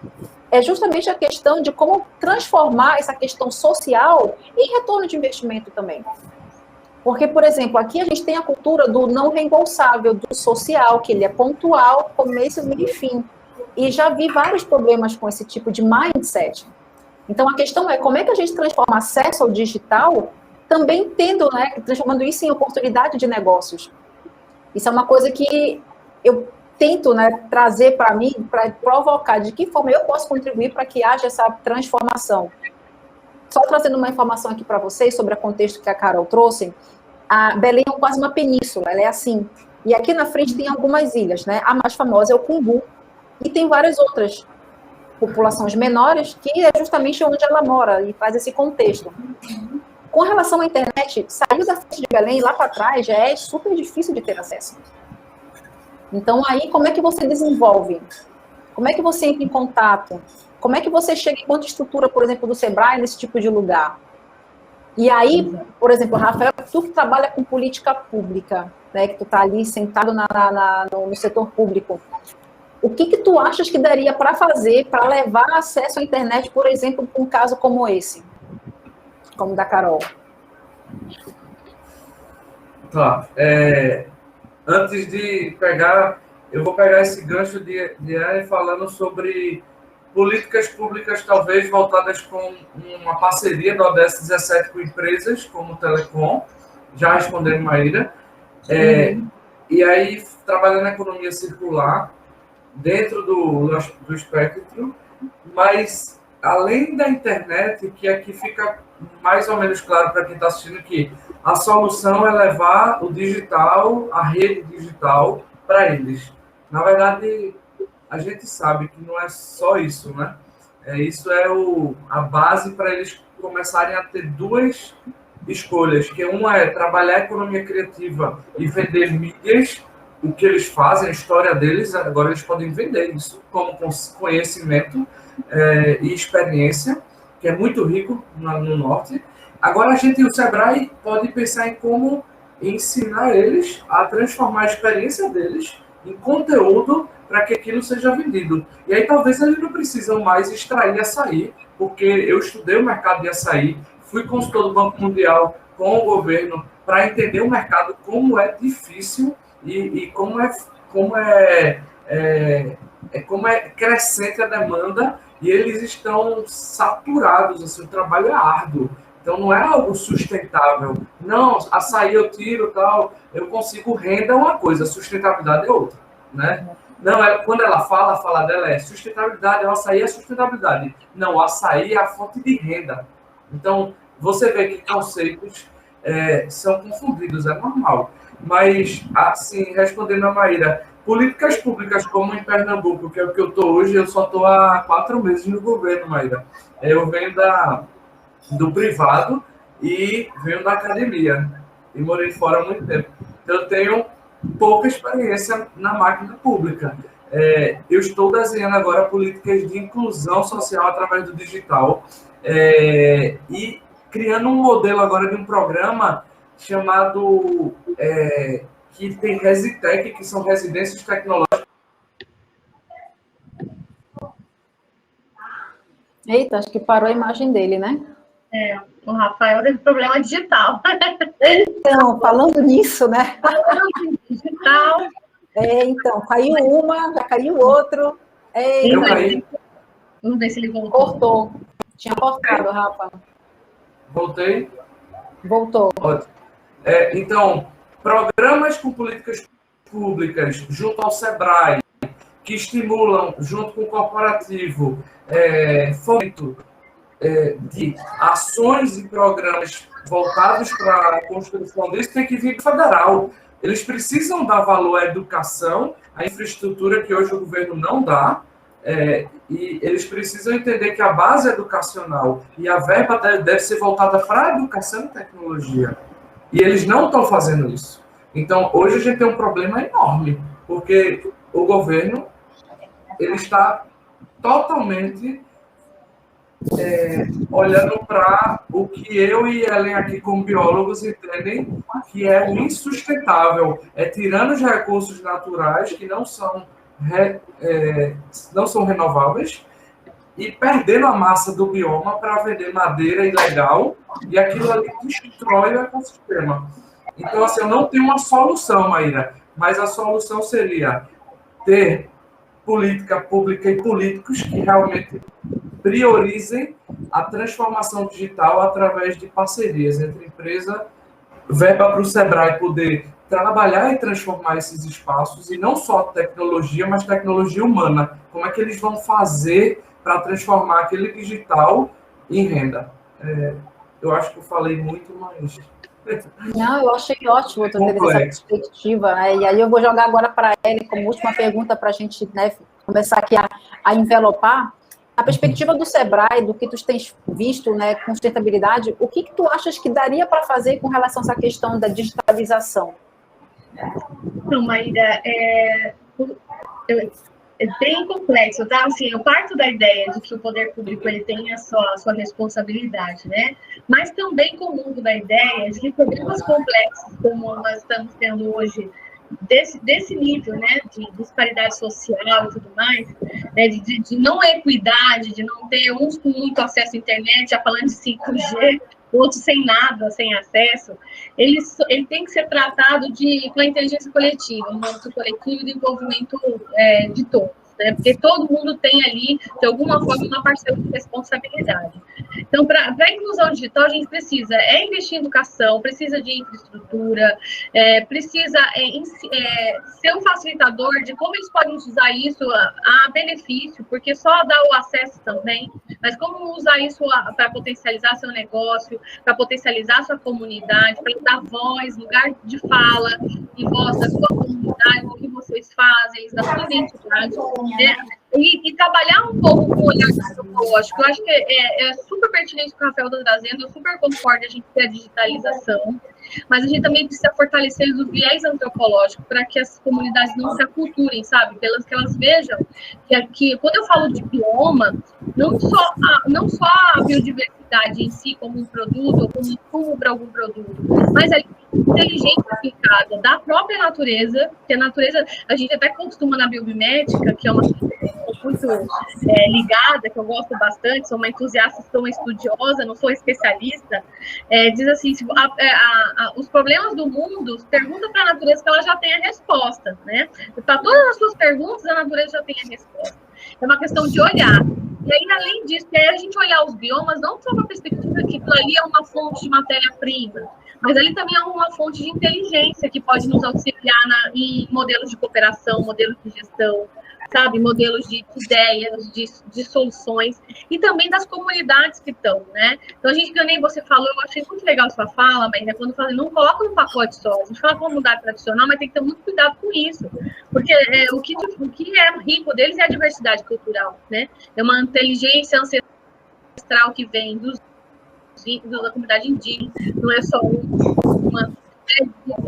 é justamente a questão de como transformar essa questão social em retorno de investimento também. Porque, por exemplo, aqui a gente tem a cultura do não reembolsável, do social, que ele é pontual, começo, meio e fim. E já vi vários problemas com esse tipo de mindset. Então, a questão é como é que a gente transforma acesso ao digital, também tendo, né, transformando isso em oportunidade de negócios. Isso é uma coisa que eu tento, né, trazer para mim, para provocar de que forma eu posso contribuir para que haja essa transformação. Só trazendo uma informação aqui para vocês sobre o contexto que a Carol trouxe, a Belém é quase uma península, ela é assim. E aqui na frente tem algumas ilhas, né? A mais famosa é o Cumbu, e tem várias outras populações menores, que é justamente onde ela mora, e faz esse contexto. Com relação à internet, sair da frente de Belém, lá para trás, já é super difícil de ter acesso. Então, aí, como é que você desenvolve? Como é que você entra em contato? Como é que você chega enquanto estrutura, por exemplo, do Sebrae, nesse tipo de lugar? E aí, por exemplo, Rafael, tu que trabalha com política pública, né, que tu está ali sentado no setor público, o que tu achas que daria para fazer para levar acesso à internet, por exemplo, para um caso como esse? Como o da Carol. Tá. Antes de pegar, eu vou pegar esse gancho de Anne falando sobre políticas públicas, talvez voltadas com uma parceria da ODS 17 com empresas como o Telecom, já respondendo Maíra, e aí trabalhando na economia circular, dentro do espectro, mas além da internet, que aqui fica mais ou menos claro para quem está assistindo que a solução é levar o digital, a rede digital, para eles. Na verdade, a gente sabe que não é só isso, né? Isso é a base para eles começarem a ter duas escolhas, que uma é trabalhar a economia criativa e vender mídias, o que eles fazem, a história deles, agora eles podem vender isso como conhecimento e experiência, que é muito rico no Norte. Agora o Sebrae pode pensar em como ensinar eles a transformar a experiência deles em conteúdo para que aquilo seja vendido. E aí talvez eles não precisam mais extrair açaí, porque eu estudei o mercado de açaí, fui consultor do Banco Mundial com o governo para entender o mercado, como é difícil e como é crescente a demanda, e eles estão saturados, assim, o trabalho é árduo. Então, não é algo sustentável. Não, açaí eu tiro, tal, eu consigo renda, é uma coisa, sustentabilidade é outra, né? Não, quando ela fala, a fala dela é sustentabilidade, o açaí é sustentabilidade. Não, o açaí é a fonte de renda. Então, você vê que conceitos são confundidos, é normal. Mas, assim, respondendo a Maíra, políticas públicas como em Pernambuco, que é o que eu estou hoje, eu só estou há 4 meses no governo, Maíra. Eu venho do privado e venho da academia. E morei fora há muito tempo. Então, eu tenho pouca experiência na máquina pública. Eu estou desenhando agora políticas de inclusão social através do digital e criando um modelo agora de um programa chamado que tem Resitec, que são residências tecnológicas. Eita, acho que parou a imagem dele, né? O Rafael teve problema digital. Então, falando nisso, né? Digital. Então, caiu uma, já caiu outro. Eu caí. Vamos ver se ele voltou. Cortou. Tinha cortado, Rafa. Voltei? Voltou. Ótimo. Então, programas com políticas públicas junto ao Sebrae, que estimulam, junto com o corporativo, fomento de ações e programas voltados para a construção disso, tem que vir federal. Eles precisam dar valor à educação, à infraestrutura que hoje o governo não dá, e eles precisam entender que a base educacional e a verba deve ser voltada para a educação e tecnologia. E eles não estão fazendo isso. Então, hoje a gente tem um problema enorme, porque o governo ele está totalmente olhando para o que eu e Ellen aqui como biólogos entendem que é insustentável, tirando os recursos naturais que não são renováveis e perdendo a massa do bioma para vender madeira ilegal, e aquilo ali destrói o ecossistema. Então, assim, eu não tenho uma solução, Maíra, mas a solução seria ter política pública e políticos que realmente priorizem a transformação digital através de parcerias entre empresa, verba para o Sebrae poder trabalhar e transformar esses espaços, e não só tecnologia, mas tecnologia humana. Como é que eles vão fazer para transformar aquele digital em renda? Eu acho que eu falei muito, mas... Não, eu achei ótimo tu ter essa perspectiva, né? E aí eu vou jogar agora para ele como última pergunta para a gente, né, começar aqui a envelopar. A perspectiva do Sebrae, do que tu tens visto, né, com sustentabilidade, o que tu achas que daria para fazer com relação a essa questão da digitalização? Então, Maíra, é bem complexo, tá? Assim, eu parto da ideia de que o poder público ele tem a sua responsabilidade, né? Mas também comungo da ideia de que problemas complexos, como nós estamos tendo hoje, desse nível, né, de disparidade social e tudo mais, né, de não equidade, de não ter uns com muito acesso à internet, já falando de 5G, outros sem nada, sem acesso, ele tem que ser tratado com a inteligência coletiva, um modo coletivo de envolvimento de todos, né? Porque todo mundo tem ali, de alguma forma, uma parcela de responsabilidade. Então, para a inclusão digital, a gente precisa investir em educação, precisa de infraestrutura, precisa ser um facilitador de como eles podem usar isso a benefício, porque só dá o acesso também, mas como usar isso para potencializar seu negócio, para potencializar sua comunidade, para dar voz, lugar de fala e voz da sua comunidade, do que vocês fazem, da sua identidade, né? E trabalhar um pouco com o olhar antropológico. Eu acho que é super pertinente o que o Rafael está trazendo, eu super concordo a gente ter a digitalização, mas a gente também precisa fortalecer o viés antropológico para que as comunidades não se aculturem, sabe? Pelas que elas vejam que quando eu falo de bioma, não só a biodiversidade em si como um produto, ou como insumo para algum produto, mas a inteligência aplicada da própria natureza, que a natureza, a gente até costuma na biomimética, que é uma muito ligada, que eu gosto bastante, sou uma entusiasta, sou uma estudiosa, não sou especialista, diz assim, os problemas do mundo, pergunta para a natureza que ela já tem a resposta, né? Para todas as suas perguntas, a natureza já tem a resposta. É uma questão de olhar. E aí, além disso, a gente olhar os biomas, não só uma perspectiva que aquilo ali é uma fonte de matéria-prima, mas ali também é uma fonte de inteligência que pode nos auxiliar em modelos de cooperação, modelos de gestão, sabe, modelos de ideias, de soluções, e também das comunidades que estão, né? Então, a gente, que nem você falou, eu achei muito legal a sua fala, mas quando fala, não coloca no pacote só, a gente fala que vamos mudar tradicional, mas tem que ter muito cuidado com isso, porque o que é rico deles é a diversidade cultural, né? É uma inteligência ancestral que vem da comunidade indígena, não é só uma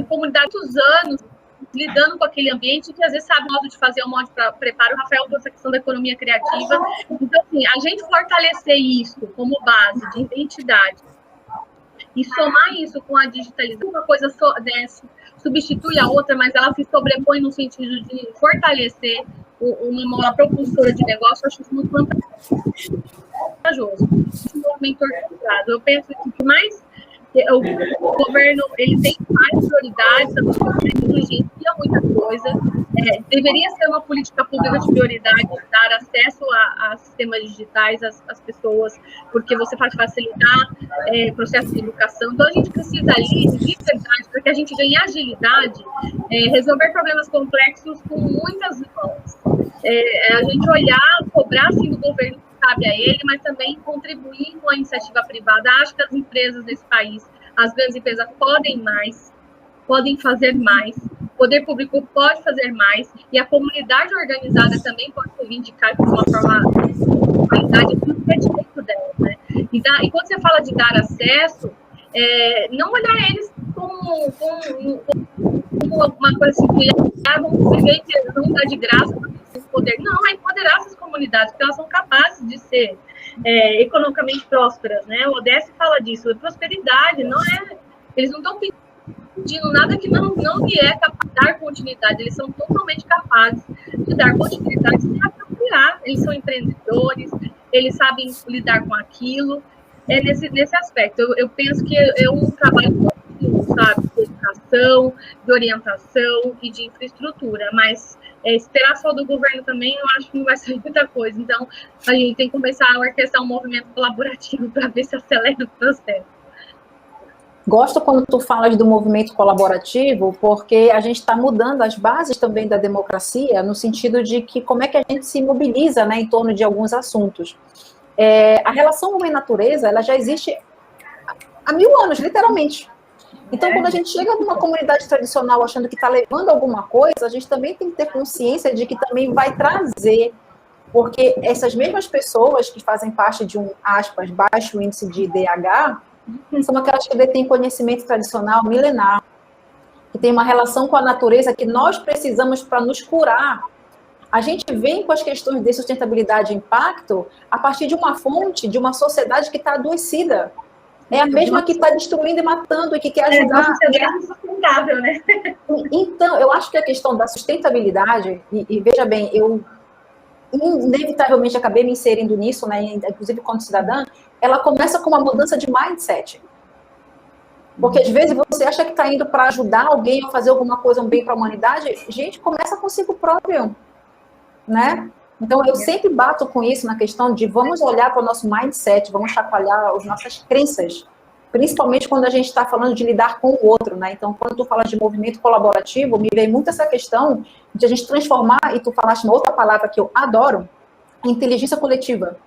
comunidade dos anos lidando com aquele ambiente que às vezes sabe o modo de fazer, o modo de preparo. O Rafael trouxe a questão da economia criativa. Então, assim, a gente fortalecer isso como base de identidade e somar isso com a digitalização, uma coisa substitui a outra, mas ela se sobrepõe no sentido de fortalecer uma propulsora de negócio. Eu acho isso muito vantajoso. Esse movimento organizado. Eu penso que mais o governo ele tem várias prioridades, a negligencia muita coisa. Deveria ser uma política pública de prioridade, dar acesso a sistemas digitais às pessoas, porque você faz facilitar processo de educação. Então, a gente precisa ali, de verdade, para que a gente ganhe agilidade, resolver problemas complexos com muitas mãos. A gente olhar, cobrar assim do governo que cabe a ele, mas também contribuir com a iniciativa privada. Acho que as empresas desse país, as grandes empresas, podem mais. podem fazer mais, o poder público pode fazer mais, e a comunidade organizada também pode reivindicar de uma forma qualidade do direito dela, né? E quando você fala de dar acesso, não olhar eles como uma coisa assim, vamos viver e não dar de graça esse poder. Não, é empoderar essas comunidades, porque elas são capazes de ser economicamente prósperas, né? O ODS fala disso, prosperidade, não é... Eles não estão pedindo nada que não lhe é capaz de dar continuidade, eles são totalmente capazes de dar continuidade sem apropriar, eles são empreendedores, eles sabem lidar com aquilo, nesse aspecto. Eu penso que é um trabalho contínuo, sabe, de educação, de orientação e de infraestrutura, mas esperar só do governo também, eu acho que não vai ser muita coisa, então a gente tem que começar a orquestrar um movimento colaborativo para ver se acelera o processo. Gosto quando tu falas do movimento colaborativo, porque a gente está mudando as bases também da democracia, no sentido de que como é que a gente se mobiliza, né, em torno de alguns assuntos. A relação homem-natureza, ela já existe há 1000 anos, literalmente. Então, quando a gente chega numa comunidade tradicional achando que está levando alguma coisa, a gente também tem que ter consciência de que também vai trazer, porque essas mesmas pessoas que fazem parte de um, aspas, baixo índice de IDH, são aquelas que detêm conhecimento tradicional milenar, que tem uma relação com a natureza que nós precisamos para nos curar. A gente vem com as questões de sustentabilidade e impacto a partir de uma fonte, de uma sociedade que está adoecida. É a mesma que está destruindo e matando e que quer ajudar. É sustentável, né? Então, eu acho que a questão da sustentabilidade, e veja bem, eu inevitavelmente acabei me inserindo nisso, né, inclusive como cidadã, ela começa com uma mudança de mindset. Porque às vezes você acha que está indo para ajudar alguém a fazer alguma coisa, um bem para a humanidade, gente, começa consigo próprio, né? Então eu sempre bato com isso na questão de vamos olhar para o nosso mindset, vamos chacoalhar as nossas crenças, principalmente quando a gente está falando de lidar com o outro, né? Então, quando tu fala de movimento colaborativo, me vem muito essa questão de a gente transformar, e tu falaste uma outra palavra que eu adoro, inteligência coletiva.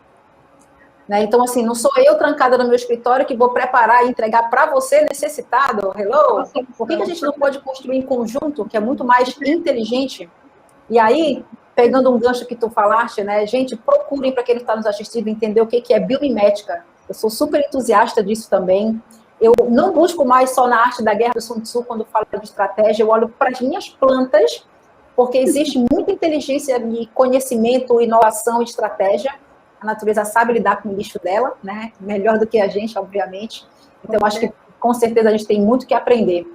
Né? Então, assim, não sou eu trancada no meu escritório que vou preparar e entregar para você necessitado, hello? Por que a gente não pode construir em conjunto, que é muito mais inteligente? E aí, pegando um gancho que tu falaste, né, gente, procurem para quem está nos assistindo entender o que é biomimética. Eu sou super entusiasta disso também. Eu não busco mais só na arte da guerra do Sun Tzu quando falo de estratégia, eu olho para as minhas plantas, porque existe muita inteligência e conhecimento, inovação e estratégia. A natureza sabe lidar com o lixo dela, né? Melhor do que a gente, obviamente. Então, acho que, com certeza, a gente tem muito que aprender.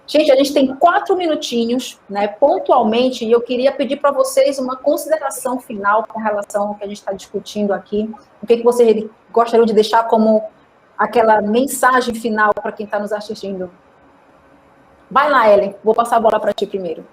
Gente, a gente tem 4 minutinhos, né, pontualmente, e eu queria pedir para vocês uma consideração final com relação ao que a gente está discutindo aqui. O que vocês gostariam de deixar como aquela mensagem final para quem está nos assistindo? Vai lá, Ellen. Vou passar a bola para ti primeiro.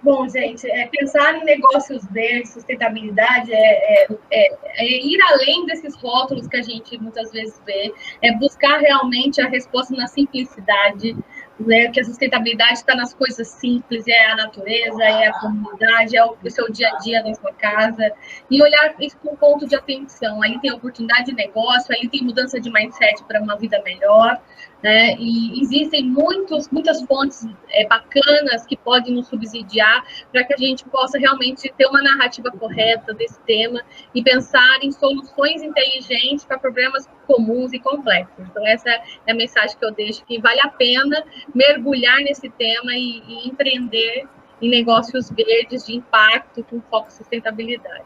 Bom, gente, pensar em negócios verdes, sustentabilidade, ir além desses rótulos que a gente muitas vezes vê, buscar realmente a resposta na simplicidade, né, que a sustentabilidade está nas coisas simples, é a natureza, é a comunidade, é o seu dia a dia na sua casa, e olhar isso com um ponto de atenção. Aí tem oportunidade de negócio, aí tem mudança de mindset para uma vida melhor, né, e existem muitas fontes bacanas que podem nos subsidiar para que a gente possa realmente ter uma narrativa correta desse tema e pensar em soluções inteligentes para problemas comuns e complexos. Então, essa é a mensagem que eu deixo, que vale a pena mergulhar nesse tema e empreender em negócios verdes de impacto com foco em sustentabilidade.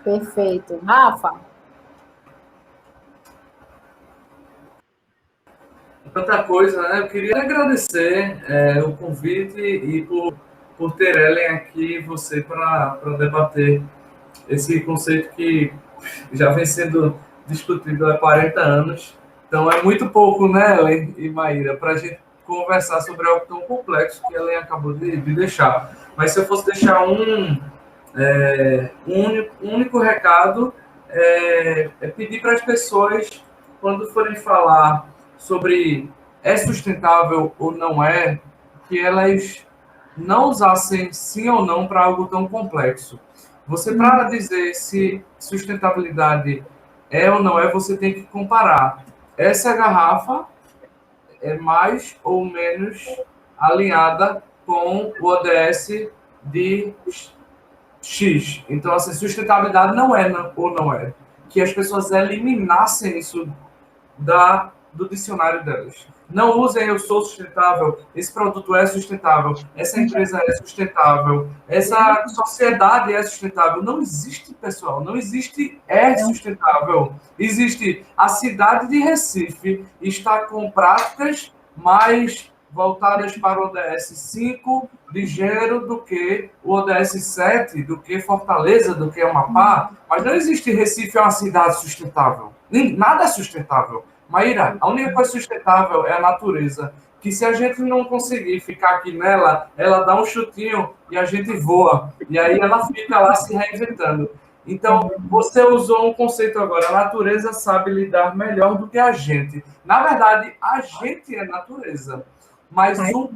Perfeito. Rafa? Tanta coisa, né? Eu queria agradecer o convite e por ter Ellen aqui, você, para debater esse conceito que já vem sendo discutido há 40 anos. Então, é muito pouco, né, Ellen e Maíra, para a gente conversar sobre algo tão complexo que a Ellen acabou de deixar. Mas se eu fosse deixar um único recado, é pedir para as pessoas, quando forem falar sobre sustentável ou não que elas não usassem sim ou não para algo tão complexo. Você, para dizer se sustentabilidade é ou não você tem que comparar essa garrafa é mais ou menos alinhada com o ODS de X. Então, assim, sustentabilidade não é ou não é. Que as pessoas eliminassem isso do dicionário delas. Não usem eu sou sustentável, esse produto é sustentável, essa empresa é sustentável, essa sociedade é sustentável. Não existe, pessoal, não existe sustentável. Existe a cidade de Recife está com práticas mais voltadas para o ODS 5 de gênero do que o ODS 7, do que Fortaleza, do que Amapá, mas não existe Recife é uma cidade sustentável. Nada é sustentável. Maíra, a única coisa sustentável é a natureza, que se a gente não conseguir ficar aqui nela, ela dá um chutinho e a gente voa, e aí ela fica lá se reinventando. Então, você usou um conceito agora, a natureza sabe lidar melhor do que a gente. Na verdade, a gente é natureza, mas o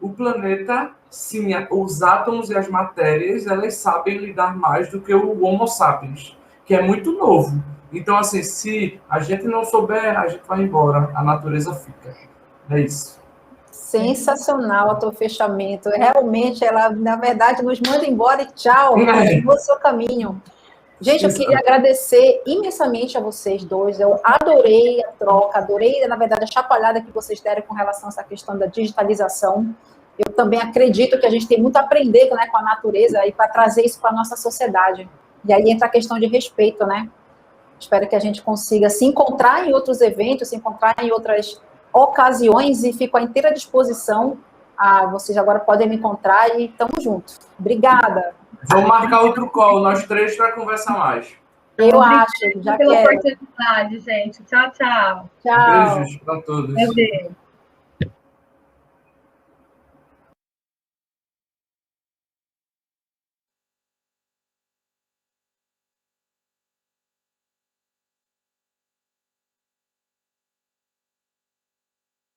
planeta, sim, os átomos e as matérias, elas sabem lidar mais do que o Homo sapiens, que é muito novo. Então, assim, se a gente não souber, a gente vai embora, a natureza fica. É isso. Sensacional o teu fechamento. Realmente, ela, na verdade, nos manda embora e tchau, continua o seu caminho. Gente, eu queria agradecer imensamente a vocês dois. Eu adorei a troca, adorei, na verdade, a chacoalhada que vocês deram com relação a essa questão da digitalização. Eu também acredito que a gente tem muito a aprender, né, com a natureza e para trazer isso para a nossa sociedade. E aí entra a questão de respeito, né? Espero que a gente consiga se encontrar em outros eventos, se encontrar em outras ocasiões e fico à inteira disposição. Vocês agora podem me encontrar e estamos juntos. Obrigada. Vamos marcar outro call, nós três, para conversar mais. Eu acho, já pela quero. oportunidade, gente. Tchau, tchau. Tchau. Beijos para todos. Meu Deus.